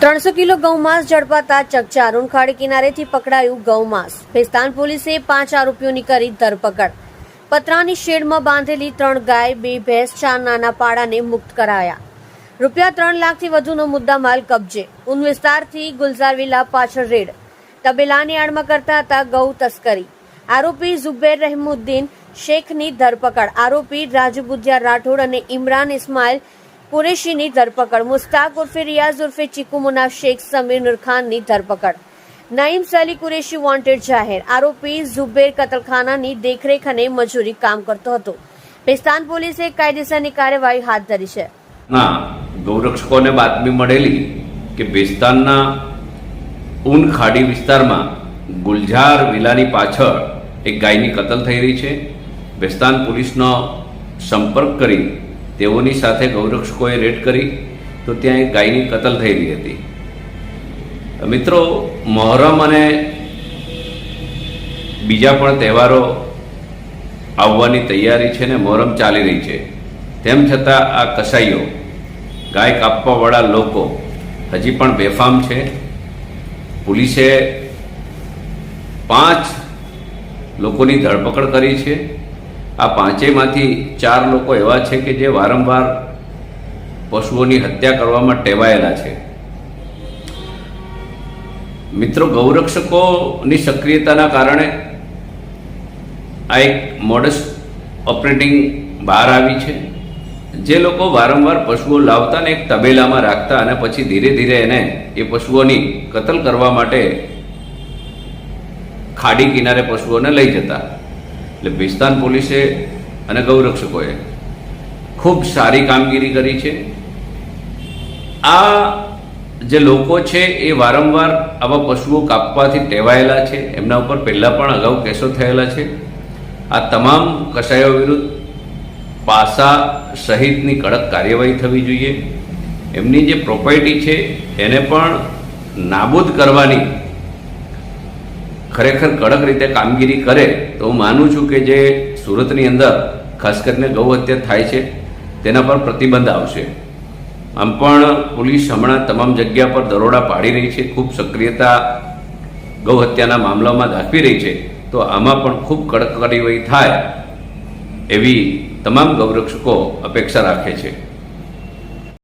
300 kilo ગૌમાંસ ઝડપાતા ચકચાર. ઉનખાડી કિનારેથી પકડાયું ગૌમાંસ. ભેસ્તાન પોલીસે 5 આરોપીઓની કરી ધરપકડ. પતરાની શેડમાં બાંધેલી 3 ગાય, 2 ભેંસ, 4 નાના પાડાને મુક્ત કરાયા. રૂપિયા 3 લાખથી વધુનો મુદ્દામાલ કબજે. ઉન વિસ્તારથી ગુલઝાર વિલા પાછળ રેડ. તબેલાની આડમાં કરતા હતા ગૌ તસ્કરી. આરોપી ઝુબેર રહેમુદ્દીન શેખની ધરપકડ. આરોપી રાજુ બુધિયા રાઠોડ અને ઇમરાન ઇસ્માઇલ કુરેશીની ધરપકડ. મુસ્તાક ઉર્ફે રિયાઝ ઉર્ફે ચીકુ મુના શેખ સમીર નૂર ખાનની ધરપકડ. નઈમ સલી કુરેશી વોન્ટેડ જાહેર. આરોપી ઝુબેર કતલખાનાની દેખરેખ અને મજૂરી કામ કરતો હતો. ભેસ્તાન પોલીસે કાયદેસરની કાર્યવાહી હાથ ધરી છે. ગૌરક્ષકોને બાતમી મળેલી કે ભેસ્તાનના ઊન ખાડી વિસ્તારમાં ગુલઝાર વિલાની પાછળ એક ગાયની કતલ થઈ રહી છે. ભેસ્તાન પોલીસનો સંપર્ક કરી તેઓની સાથે ગૌરક્ષકોએ રેડ કરી તો ત્યાં એક ગાયની કતલ થઈ રહી હતી. મિત્રો, મહોરમ અને બીજા પણ તહેવારો આવવાની તૈયારી છે ને મહોરમ ચાલી રહી છે. તેમ છતાં આ કસાઈઓ, ગાય કાપવાવાળા લોકો હજી પણ બેફામ છે. પોલીસે 5 લોકોની ધરપકડ કરી છે. આ 5માંથી 4 લોકો એવા છે કે જે વારંવાર પશુઓની હત્યા કરવામાં ટેવાયેલા છે. મિત્રો, ગૌરક્ષકોની સક્રિયતાના કારણે આ એક મોડસ ઓપરેટિંગ બહાર આવી છે. જે લોકો વારંવાર પશુઓ લાવતા ને એક તબેલામાં રાખતા અને પછી ધીરે ધીરે એને એ પશુઓની કતલ કરવા માટે ખાડી કિનારે પશુઓને લઈ જતા. એટલે ભેસ્તાન પોલીસે અને ગૌરક્ષકોએ ખૂબ સારી કામગીરી કરી છે. આ જે લોકો છે એ વારંવાર આવા પશુઓ કાપવાથી ટેવાયેલા છે. એમના ઉપર પહેલાં પણ અગાઉ કેસો થયેલા છે. આ તમામ કસાઈઓ વિરુદ્ધ પાસા સહિતની કડક કાર્યવાહી થવી જોઈએ. એમની જે પ્રોપર્ટી છે એને પણ નાબૂદ કરવાની ખરેખર કડક રીતે કામગીરી કરે તો હું માનું છું કે જે સુરતની અંદર ખાસ કરીને ગૌ હત્યા થાય છે તેના પર પ્રતિબંધ આવશે. આમ પણ પોલીસ હમણાં તમામ જગ્યા પર દરોડા પાડી રહી છે, ખૂબ સક્રિયતા ગૌ હત્યાના મામલામાં દાખવી રહી છે. તો આમાં પણ ખૂબ કડક કાર્યવાહી થાય એવી તમામ ગૌરક્ષકો અપેક્ષા રાખે છે.